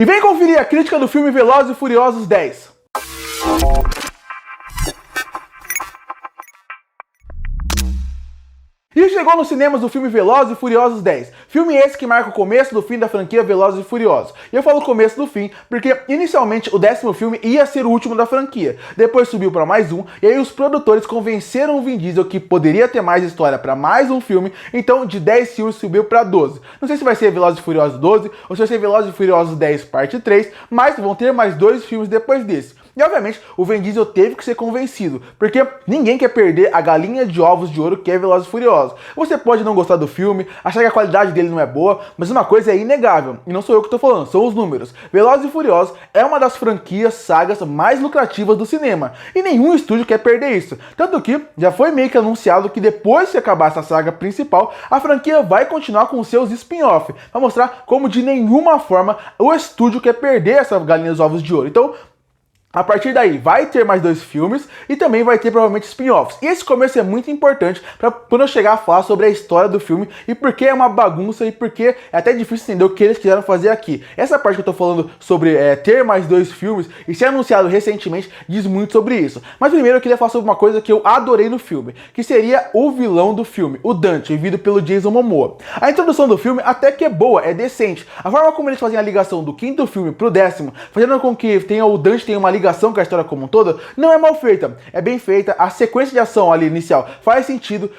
E vem conferir a crítica do filme Velozes e Furiosos 10. E chegou nos cinemas o filme Velozes e Furiosos 10. Filme esse que marca o começo do fim da franquia Velozes e Furiosos. E eu falo começo do fim porque inicialmente o 10º filme ia ser o último da franquia. Depois subiu para mais um e aí os produtores convenceram o Vin Diesel que poderia ter mais história para mais um filme. Então de 10 filmes subiu para 12. Não sei se vai ser Velozes e Furiosos 12 ou se vai ser Velozes e Furiosos 10 parte 3, mas vão ter mais 2 filmes depois desse. E obviamente o Vin Diesel teve que ser convencido, porque ninguém quer perder a galinha de ovos de ouro que é Velozes e Furiosos. Você pode não gostar do filme, achar que a qualidade dele não é boa, mas uma coisa é inegável, e não sou eu que estou falando, são os números. Velozes e Furiosos é uma das franquias, sagas mais lucrativas do cinema, e nenhum estúdio quer perder isso. Tanto que já foi meio que anunciado que depois que acabar essa saga principal, a franquia vai continuar com seus spin-off, para mostrar como de nenhuma forma o estúdio quer perder essa galinha dos ovos de ouro. Então, a partir daí, vai ter mais 2 filmes e também vai ter provavelmente spin-offs. E esse começo é muito importante para quando eu chegar a falar sobre a história do filme e por que é uma bagunça e por que é até difícil entender o que eles quiseram fazer aqui. Essa parte que eu tô falando sobre ter mais 2 filmes e ser anunciado recentemente diz muito sobre isso. Mas primeiro eu queria falar sobre uma coisa que eu adorei no filme, que seria o vilão do filme, o Dante, vivido pelo Jason Momoa. A introdução do filme até que é boa, é decente. A forma como eles fazem a ligação do 5º filme pro 10º, fazendo com que o Dante tenha uma ligação com a história como um todo, não é mal feita, é bem feita, a sequência de ação ali inicial faz sentido,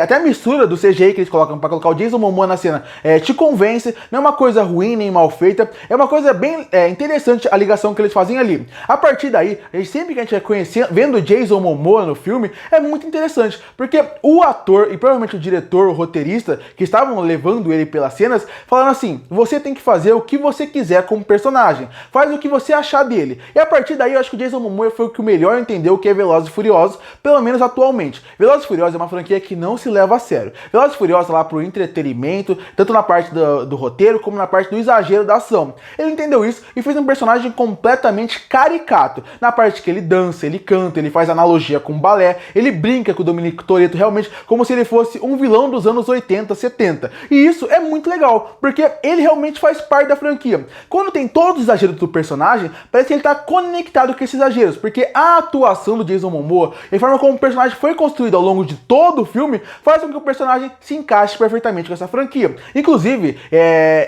até a mistura do CGI que eles colocam para colocar o Jason Momoa na cena te convence, não é uma coisa ruim nem mal feita, é uma coisa bem interessante a ligação que eles fazem ali. A partir daí, sempre que a gente vai vendo o Jason Momoa no filme, é muito interessante, porque o ator e provavelmente o diretor, o roteirista, que estavam levando ele pelas cenas, falaram assim, você tem que fazer o que você quiser como personagem, faz o que você achar dele. E a partir daí eu acho que o Jason Momoa foi o que melhor entendeu o que é Velozes e Furiosos, pelo menos atualmente. Velozes e Furiosos é uma franquia que não se leva a sério. Velozes e Furiosos é lá pro entretenimento, tanto na parte do roteiro como na parte do exagero da ação. Ele entendeu isso e fez um personagem completamente caricato. Na parte que ele dança, ele canta, ele faz analogia com balé, ele brinca com o Dominic Toretto realmente como se ele fosse um vilão dos anos 80, 70. E isso é muito legal, porque ele realmente faz parte da franquia. Quando tem todo o exagero do personagem, parece que ele tá conectado com esses exageros, porque a atuação do Jason Momoa e a forma como o personagem foi construído ao longo de todo o filme faz com que o personagem se encaixe perfeitamente com essa franquia. Inclusive,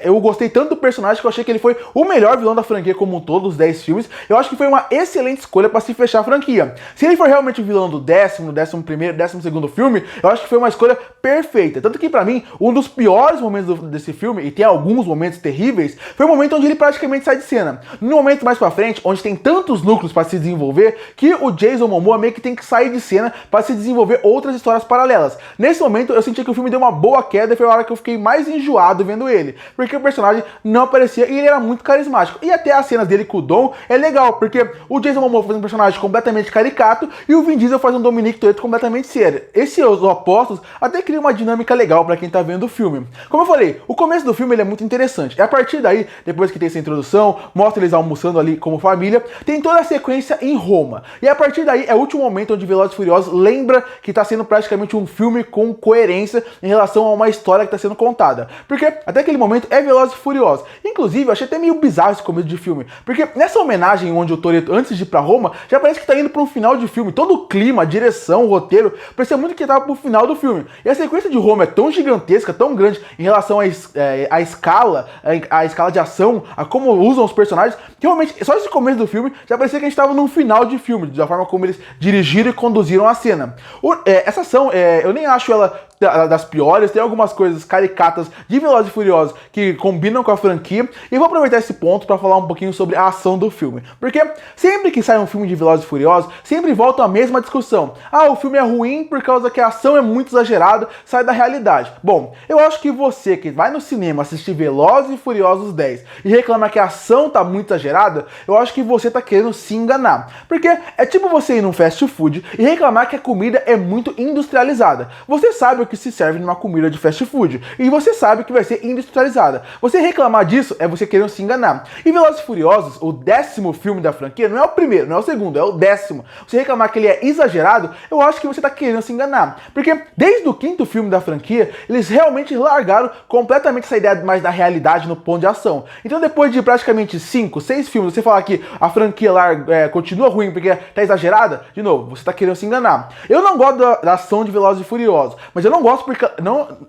eu gostei tanto do personagem que eu achei que ele foi o melhor vilão da franquia como um todo, dos 10 filmes. Eu acho que foi uma excelente escolha para se fechar a franquia. Se ele for realmente o vilão do 10º, 11º, 12º filme, eu acho que foi uma escolha perfeita. Tanto que pra mim, um dos piores momentos desse filme, e tem alguns momentos terríveis, foi o momento onde ele praticamente sai de cena. No momento mais pra frente, onde tem tantos núcleos para se desenvolver, que o Jason Momoa meio que tem que sair de cena para se desenvolver outras histórias paralelas. Nesse momento eu senti que o filme deu uma boa queda e foi a hora que eu fiquei mais enjoado vendo ele, porque o personagem não aparecia e ele era muito carismático. E até as cenas dele com o Dom é legal, porque o Jason Momoa faz um personagem completamente caricato e o Vin Diesel faz um Dominic Toretto completamente sério. Esses opostos até criam uma dinâmica legal para quem tá vendo o filme. Como eu falei, o começo do filme ele é muito interessante. E a partir daí, depois que tem essa introdução, mostra eles almoçando ali como família, tem toda a sequência em Roma. E a partir daí é o último momento onde Velozes e Furiosos lembra que está sendo praticamente um filme com coerência em relação a uma história que está sendo contada. Porque até aquele momento é Velozes e Furiosos. Inclusive, eu achei até meio bizarro esse começo de filme. Porque nessa homenagem onde o Toretto, antes de ir pra Roma, já parece que está indo para um final de filme. Todo o clima, a direção, o roteiro, parecia muito que estava pro final do filme. E a sequência de Roma é tão gigantesca, tão grande em relação à escala, a escala de ação, a como usam os personagens, que realmente, só esse começo do filme, já parecia que a gente estava num final de filme, da forma como eles dirigiram e conduziram a cena. Essa ação, eu nem acho ela das piores, tem algumas coisas caricatas de Velozes e Furiosos que combinam com a franquia, e eu vou aproveitar esse ponto para falar um pouquinho sobre a ação do filme, porque sempre que sai um filme de Velozes e Furiosos, sempre volta a mesma discussão. Ah, o filme é ruim por causa que a ação é muito exagerada, sai da realidade. Bom, eu acho que você que vai no cinema assistir Velozes e Furiosos 10 e reclama que a ação tá muito exagerada, eu acho que você tá querendo se enganar, porque é tipo você ir num fast food e reclamar que a comida é muito industrializada. Você sabe imaginável que se serve numa comida de fast food. E você sabe que vai ser industrializada. Você reclamar disso é você querendo se enganar. E Velozes e Furiosos, o 10º filme da franquia, não é o primeiro, não é o segundo, é o 10º. Você reclamar que ele é exagerado, eu acho que você tá querendo se enganar. Porque desde o 5º filme da franquia, eles realmente largaram completamente essa ideia mais da realidade no ponto de ação. Então depois de praticamente 5, 6 filmes, você falar que a franquia continua ruim porque tá exagerada, de novo, você tá querendo se enganar. Eu não gosto da ação de Velozes e Furiosos, mas eu não gosto porque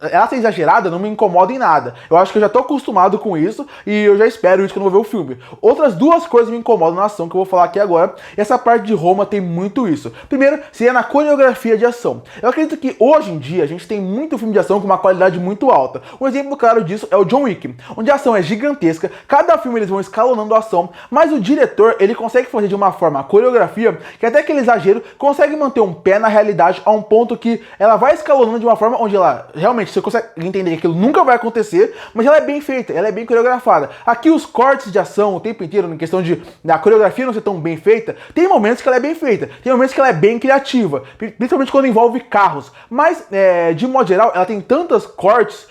ela ser exagerada não me incomoda em nada. Eu acho que eu já tô acostumado com isso e eu já espero isso quando eu vou ver o filme. Outras duas coisas me incomodam na ação que eu vou falar aqui agora, e essa parte de Roma tem muito isso. Primeiro, seria na coreografia de ação. Eu acredito que hoje em dia a gente tem muito filme de ação com uma qualidade muito alta. Um exemplo claro disso é o John Wick, onde a ação é gigantesca, cada filme eles vão escalonando a ação, mas o diretor ele consegue fazer de uma forma a coreografia que até aquele exagero consegue manter um pé na realidade a um ponto que ela vai escalonando de uma forma onde ela realmente você consegue entender que aquilo nunca vai acontecer, mas ela é bem feita, ela é bem coreografada. Aqui os cortes de ação o tempo inteiro, na questão de a coreografia não ser tão bem feita, tem momentos que ela é bem feita, tem momentos que ela é bem criativa, principalmente quando envolve carros, mas de modo geral ela tem tantos cortes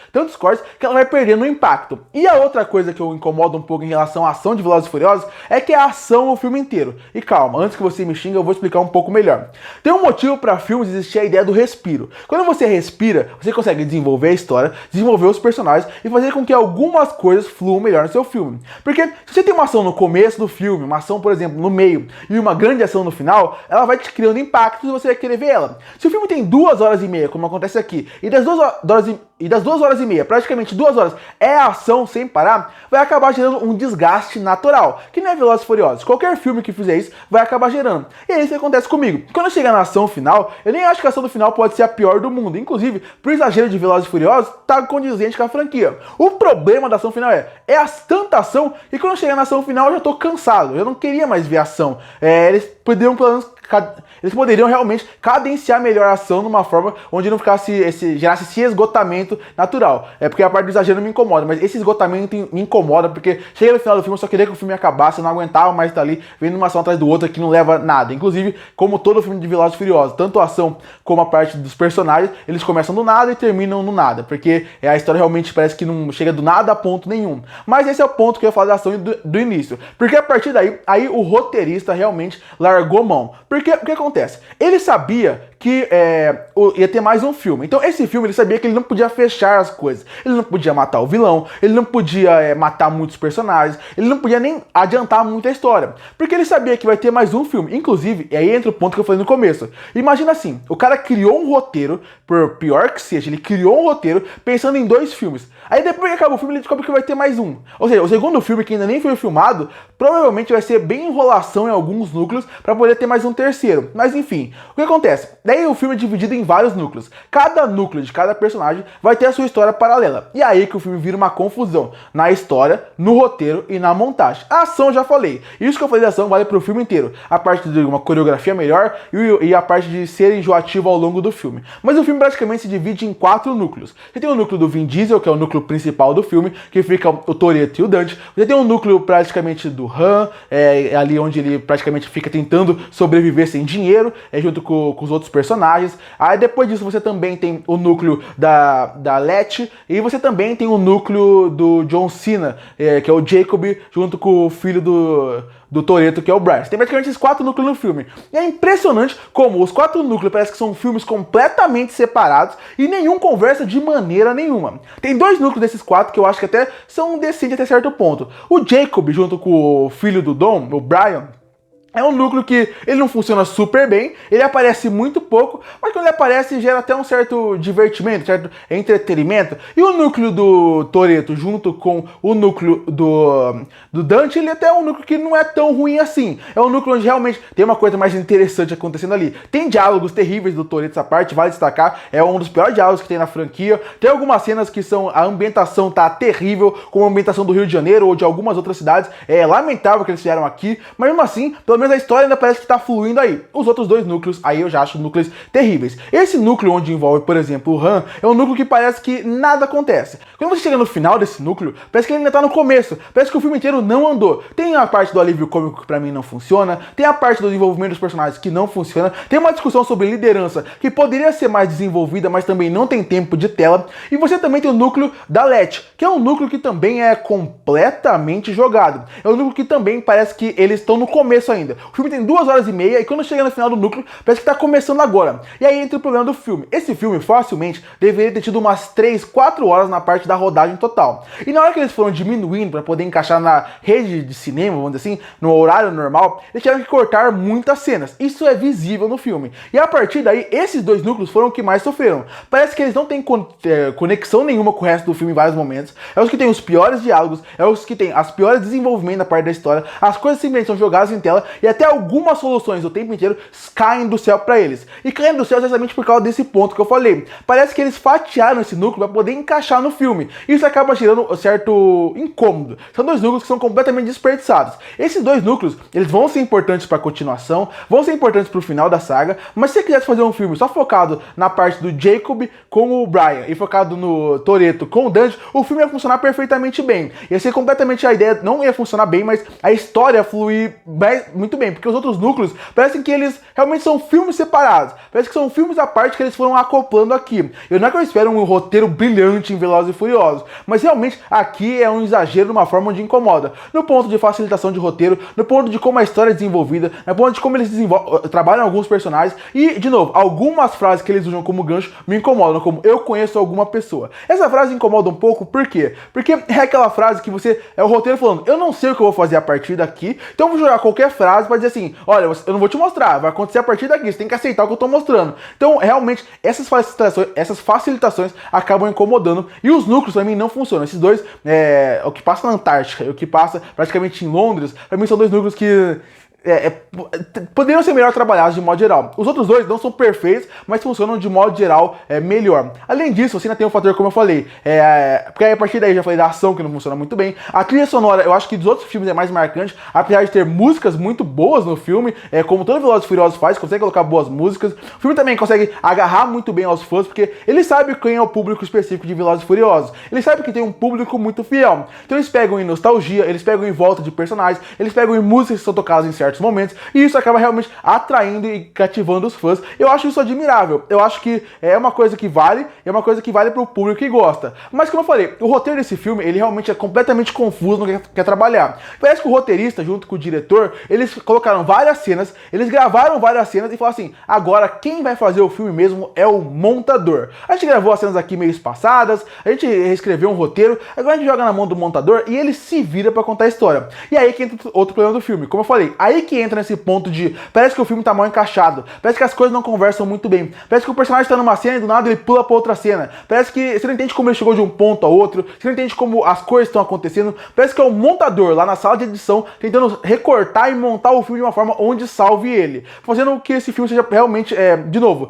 que ela vai perdendo o impacto. E a outra coisa que eu incomodo um pouco em relação à ação de Velozes e Furiosos é que é a ação o filme inteiro. E calma, antes que você me xingue eu vou explicar um pouco melhor. Tem um motivo para filmes existir a ideia do respiro. Quando você respira, você consegue desenvolver a história, desenvolver os personagens e fazer com que algumas coisas fluam melhor no seu filme. Porque se você tem uma ação no começo do filme, uma ação, por exemplo, no meio e uma grande ação no final, ela vai te criando impacto e você vai querer ver ela. Se o filme tem 2h30, como acontece aqui, e das 2h30, praticamente 2 horas, é ação sem parar, vai acabar gerando um desgaste natural, que não é Velozes e Furiosos. Qualquer filme que fizer isso vai acabar gerando. E é isso que acontece comigo. Quando chegar na ação final, eu nem acho que a ação do final pode ser a pior do mundo. Inclusive, pro exagero de Velozes e Furiosos, tá condizente com a franquia. O problema da ação final é tanta ação, e quando chegar na ação final eu já tô cansado. Eu não queria mais ver ação. Eles poderiam realmente cadenciar melhor a ação numa forma onde não gerasse esse esgotamento natural. É porque a parte do exagero me incomoda, mas esse esgotamento me incomoda porque chega no final do filme eu só queria que o filme acabasse, eu não aguentava mais estar ali vendo uma ação atrás do outro que não leva nada. Inclusive, como todo filme de Velozes e Furiosos, tanto a ação como a parte dos personagens, eles começam do nada e terminam no nada, porque a história realmente parece que não chega do nada a ponto nenhum. Mas esse é o ponto que eu ia falar da ação do início, porque a partir daí, o roteirista realmente largou mão. Porque o que acontece? Ele sabia que ia ter mais um filme. Então esse filme ele sabia que ele não podia fechar as coisas. Ele não podia matar o vilão, ele não podia matar muitos personagens, ele não podia nem adiantar muita história. Porque ele sabia que vai ter mais um filme. Inclusive, e aí entra o ponto que eu falei no começo. Imagina assim, o cara criou um roteiro, por pior que seja, ele criou um roteiro pensando em 2 filmes. Aí depois que acaba o filme, ele descobre que vai ter mais um. Ou seja, o segundo filme, que ainda nem foi filmado, provavelmente vai ser bem enrolação em alguns núcleos para poder ter mais um terceiro. Mas enfim, o que acontece? Daí o filme é dividido em vários núcleos. Cada núcleo de cada personagem vai ter a sua história paralela. E aí que o filme vira uma confusão na história, no roteiro e na montagem. A ação eu já falei. Isso que eu falei da ação vale pro filme inteiro. A parte de uma coreografia melhor e a parte de ser enjoativo ao longo do filme. Mas o filme praticamente se divide em 4 núcleos. Você tem o núcleo do Vin Diesel, que é o núcleo principal do filme, que fica o Toretto e o Dante. Você tem um núcleo praticamente do Han, ali onde ele praticamente fica tentando sobreviver sem dinheiro, junto com os outros personagens. Aí depois disso você também tem o núcleo da Letty, e você também tem o núcleo do John Cena, que é o Jacob, junto com o filho do Toretto, que é o Bryce. Tem praticamente esses 4 núcleos no filme. E é impressionante como os 4 núcleos parece que são filmes completamente separados e nenhum conversa de maneira nenhuma. Tem 2 núcleos desses 4 que eu acho que até são decentes até certo ponto. O Jacob, junto com o filho do Dom, o Brian, é um núcleo que ele não funciona super bem, ele aparece muito pouco, mas quando ele aparece gera até um certo divertimento, certo entretenimento. E o núcleo do Toretto junto com o núcleo do Dante, ele até é um núcleo que não é tão ruim assim. É um núcleo onde realmente tem uma coisa mais interessante acontecendo ali. Tem diálogos terríveis do Toretto, essa parte vale destacar, é um dos piores diálogos que tem na franquia. Tem algumas cenas que a ambientação tá terrível, como a ambientação do Rio de Janeiro ou de algumas outras cidades. É lamentável o que eles fizeram aqui, mas mesmo assim, pelo menos menos a história ainda parece que tá fluindo aí. Os outros dois núcleos, aí eu já acho núcleos terríveis. Esse núcleo onde envolve, por exemplo, o Han, é um núcleo que parece que nada acontece. Quando você chega no final desse núcleo, parece que ele ainda tá no começo, parece que o filme inteiro não andou. Tem a parte do alívio cômico que pra mim não funciona, tem a parte do desenvolvimento dos personagens que não funciona, tem uma discussão sobre liderança que poderia ser mais desenvolvida, mas também não tem tempo de tela, e você também tem o núcleo da Letty, que é um núcleo que também é completamente jogado. É um núcleo que também parece que eles estão no começo ainda. O filme tem 2 horas e meia e quando chega no final do núcleo, parece que tá começando agora. E aí entra o problema do filme. Esse filme facilmente deveria ter tido umas 3, 4 horas na parte da rodagem total. E na hora que eles foram diminuindo para poder encaixar na rede de cinema, vamos dizer assim, no horário normal, eles tiveram que cortar muitas cenas. Isso é visível no filme. E a partir daí, esses dois núcleos foram os que mais sofreram. Parece que eles não têm conexão nenhuma com o resto do filme em vários momentos. É os que tem os piores diálogos, é os que tem as piores desenvolvimentos da parte da história, as coisas simplesmente são jogadas em tela e até algumas soluções o tempo inteiro caem do céu pra eles. E caem do céu exatamente por causa desse ponto que eu falei. Parece que eles fatiaram esse núcleo para poder encaixar no filme. Isso acaba gerando um certo incômodo. São dois núcleos que são completamente desperdiçados. Esses dois núcleos, eles vão ser importantes pra continuação, vão ser importantes pro final da saga, mas se você quisesse fazer um filme só focado na parte do Jacob com o Brian e focado no Toretto com o Dante, o filme ia funcionar perfeitamente bem. Ia ser completamente a ideia, não ia funcionar bem, mas a história ia fluir muito bem, porque os outros núcleos parecem que eles realmente são filmes separados. Parece que são filmes à parte que eles foram acoplando aqui. Eu não é que eu espero um roteiro brilhante em Velozes e Furiosos, mas realmente aqui é um exagero de uma forma onde incomoda. No ponto de facilitação de roteiro, no ponto de como a história é desenvolvida, no ponto de como eles trabalham alguns personagens e, de novo, algumas frases que eles usam como gancho me incomodam, como eu conheço alguma pessoa. Essa frase incomoda um pouco, por quê? Porque é aquela frase que você, é o roteiro falando, eu não sei o que eu vou fazer a partir daqui, então eu vou jogar qualquer frase pra dizer assim, olha, eu não vou te mostrar, vai acontecer a partir daqui, você tem que aceitar o que eu tô mostrando. Então, realmente, essas facilitações acabam incomodando e os núcleos pra mim não funcionam. Esses dois, o que passa na Antártica e o que passa praticamente em Londres, pra mim são dois núcleos que poderiam ser melhor trabalhados de modo geral. Os outros dois não são perfeitos, mas funcionam de modo geral melhor. Além disso, você ainda tem um fator, como eu falei, porque aí a partir daí já falei da ação que não funciona muito bem. A trilha sonora, eu acho que dos outros filmes é mais marcante, apesar de ter músicas muito boas no filme, como todo Velozes e Furiosos faz, consegue colocar boas músicas. O filme também consegue agarrar muito bem aos fãs, porque ele sabe quem é o público específico de Velozes e Furiosos. Ele sabe que tem um público muito fiel. Então eles pegam em nostalgia, eles pegam em volta de personagens, eles pegam em músicas que são tocadas em certos momentos, e isso acaba realmente atraindo e cativando os fãs. Eu acho isso admirável. Eu acho que é uma coisa que vale, é uma coisa que vale pro público que gosta. Mas como eu falei, o roteiro desse filme, ele realmente é completamente confuso no que quer trabalhar. Parece que o roteirista, junto com o diretor, eles colocaram várias cenas, eles gravaram várias cenas e falaram assim, agora quem vai fazer o filme mesmo é o montador. A gente gravou as cenas aqui meio espaçadas, a gente reescreveu um roteiro, agora a gente joga na mão do montador e ele se vira pra contar a história. E aí que entra outro problema do filme. Como eu falei, aí que entra nesse ponto de, parece que o filme tá mal encaixado, parece que as coisas não conversam muito bem, parece que o personagem tá numa cena e do nada ele pula pra outra cena, parece que você não entende como ele chegou de um ponto a outro, você não entende como as coisas estão acontecendo, parece que é o montador lá na sala de edição tentando recortar e montar o filme de uma forma onde salve ele, fazendo que esse filme seja realmente, de novo,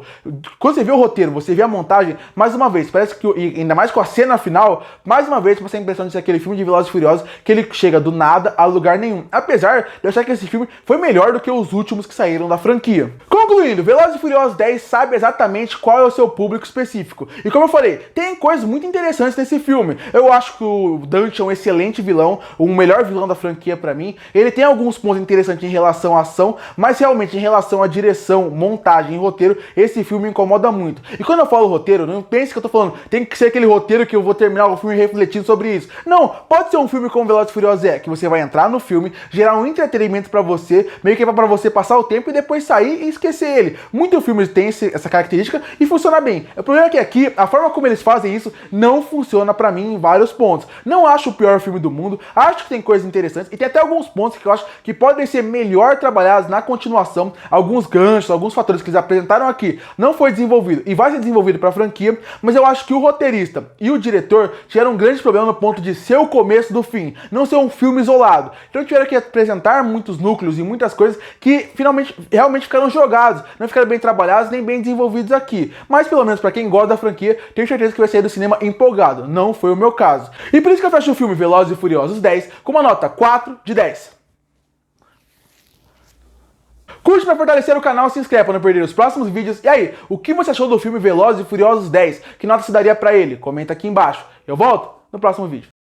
quando você vê o roteiro, você vê a montagem, mais uma vez, parece que, ainda mais com a cena final, mais uma vez você tem a impressão de ser aquele filme de Velozes e Furiosos que ele chega do nada a lugar nenhum, apesar de eu achar que esse filme foi melhor do que os últimos que saíram da franquia. Concluindo, Velozes e Furiosos 10 sabe exatamente qual é o seu público específico. E como eu falei, tem coisas muito interessantes nesse filme. Eu acho que o Dante é um excelente vilão, o melhor vilão da franquia pra mim. Ele tem alguns pontos interessantes em relação à ação, mas realmente em relação à direção, montagem e roteiro, esse filme me incomoda muito. E quando eu falo roteiro, não pense que eu tô falando, tem que ser aquele roteiro que eu vou terminar o filme refletindo sobre isso. Não, pode ser um filme como Velozes e Furiosos que você vai entrar no filme, gerar um entretenimento pra você, meio que pra você passar o tempo e depois sair e esquecer ele. Muitos filmes têm essa característica e funciona bem. O problema é que aqui, a forma como eles fazem isso não funciona pra mim em vários pontos. Não acho o pior filme do mundo, acho que tem coisas interessantes e tem até alguns pontos que eu acho que podem ser melhor trabalhados na continuação, alguns ganchos, alguns fatores que eles apresentaram aqui não foi desenvolvido e vai ser desenvolvido pra franquia, mas eu acho que o roteirista e o diretor tiveram um grande problema no ponto de ser o começo do fim, não ser um filme isolado. Então tiveram que apresentar muitos núcleos e muitas coisas que finalmente, realmente ficaram jogados, não ficaram bem trabalhados nem bem desenvolvidos aqui. Mas pelo menos pra quem gosta da franquia, tenho certeza que vai sair do cinema empolgado. Não foi o meu caso. E por isso que eu fecho o filme Velozes e Furiosos 10 com uma nota 4 de 10. Curte pra fortalecer o canal, se inscreve pra não perder os próximos vídeos. E aí, o que você achou do filme Velozes e Furiosos 10? Que nota se daria pra ele? Comenta aqui embaixo. Eu volto no próximo vídeo.